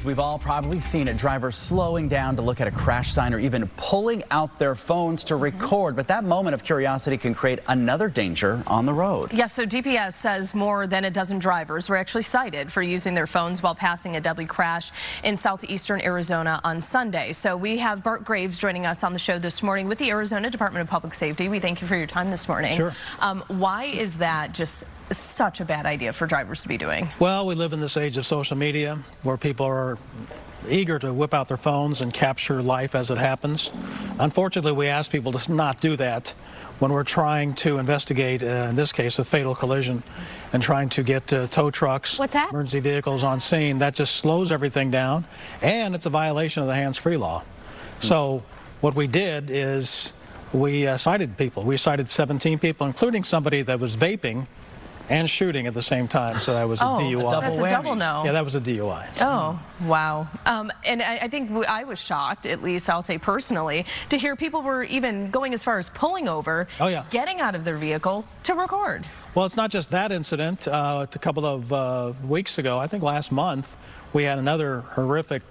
We've all probably seen it, drivers slowing down to look at a crash sign or even pulling out their phones to record. But that moment of curiosity can create another danger on the road. Yes, so DPS says more than a dozen drivers were actually cited for using their phones while passing a deadly crash in southeastern Arizona on Sunday. So we have Bart Graves joining us on the show this morning with the Arizona Department of Public Safety. We thank you for your time this morning. Sure. Why is that just such a bad idea for drivers to be doing? Well, we live in this age of social media where people are eager to whip out their phones and capture life as it happens. Unfortunately, we ask people to not do that when we're trying to investigate, in this case, a fatal collision and trying to get tow trucks, emergency vehicles on scene. That just slows everything down, and it's a violation of the hands-free law. So what we did is we cited people. We cited 17 people, including somebody that was vaping and shooting at the same time, so that was a DUI. That's a double no. Yeah, that was a DUI. Oh, wow. And I think I was shocked, at least I'll say personally, to hear people were even going as far as pulling over, getting out of their vehicle to record. Well, it's not just that incident. A couple of weeks ago, I think last month, we had another horrific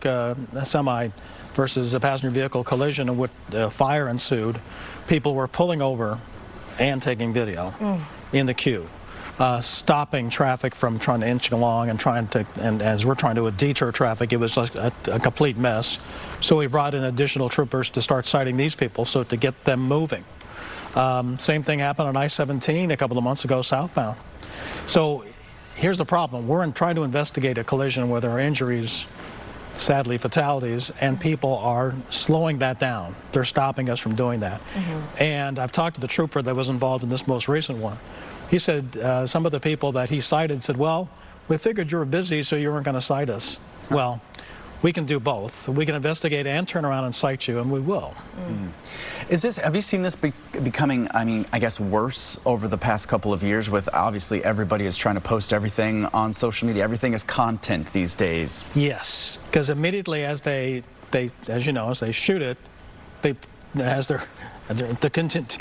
semi versus a passenger vehicle collision in which fire ensued. People were pulling over and taking video in the queue. Stopping traffic from trying to inch along and as we're trying to deter traffic, it was just a complete mess. So we brought in additional troopers to start citing these people, so to get them moving. Same thing happened on I-17 a couple of months ago southbound. So here's the problem. We're trying to investigate a collision where there are injuries, sadly fatalities, and people are slowing that down. They're stopping us from doing that. And I've talked to the trooper that was involved in this most recent one. He said some of the people that he cited said, well, we figured you were busy, so you weren't going to cite us. Well, we can do both. We can investigate and turn around and cite you, and we will. Have you seen this becoming, I guess, worse over the past couple of years with obviously everybody is trying to post everything on social media. Everything is content these days. Yes, because immediately as they shoot it, to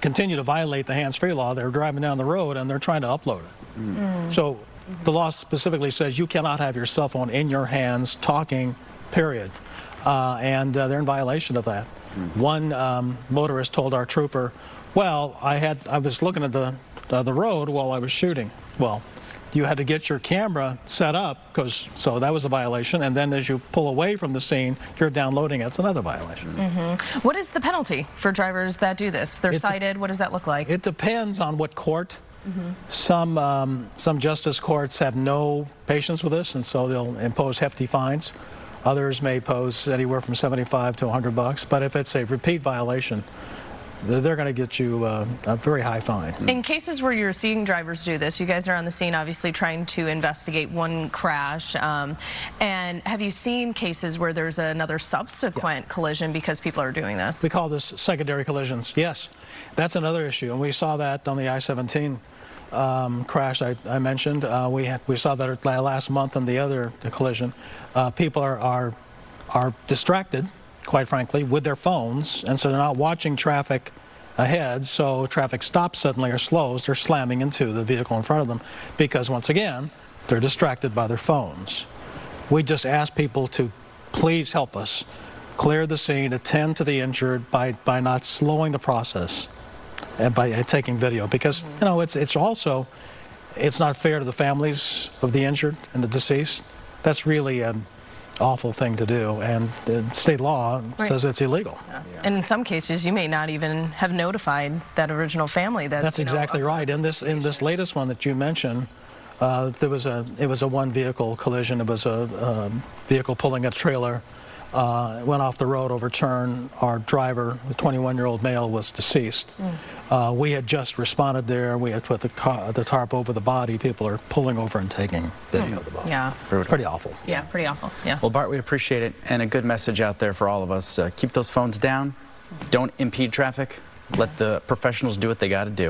continue to violate the hands-free law, they're driving down the road and they're trying to upload it. So the law specifically says you cannot have your cell phone in your hands talking, period. And they're in violation of that. One motorist told our trooper, well, I was looking at the road while I was shooting. Well, you had to get your camera set up, so that was a violation, and then as you pull away from the scene, you're downloading it. It's another violation. What is the penalty for drivers that do this? They're cited. What does that look like? It depends on what court. Some justice courts have no patience with this, and so they'll impose hefty fines. Others may pose anywhere from $75 to $100, but if it's a repeat violation, they're going to get you a very high fine. In cases where you're seeing drivers do this, you guys are on the scene obviously trying to investigate one crash, and have you seen cases where there's another subsequent collision because people are doing this? We call this secondary collisions. Yes, that's another issue, and we saw that on the I-17 crash I mentioned. We saw that last month on the other collision. People are distracted, quite frankly, with their phones, and so they're not watching traffic ahead, so traffic stops suddenly or slows. They're slamming into the vehicle in front of them because, once again, they're distracted by their phones. We just ask people to please help us clear the scene, attend to the injured by not slowing the process and by taking video, because it's not fair to the families of the injured and the deceased. That's really awful thing to do, and state law says it's illegal. And in some cases you may not even have notified that original family. That's exactly right. In this latest one that you mentioned, it was a one vehicle collision. It was a vehicle pulling a trailer, went off the road, overturned. Our driver, the 21-year-old male, was deceased. We had just responded there. We had put the tarp over the body. People are pulling over and taking video of the body. Yeah. Pretty awful. Yeah, pretty awful. Yeah. Well, Bart, we appreciate it, and a good message out there for all of us. Keep those phones down. Don't impede traffic. Let the professionals do what they got to do.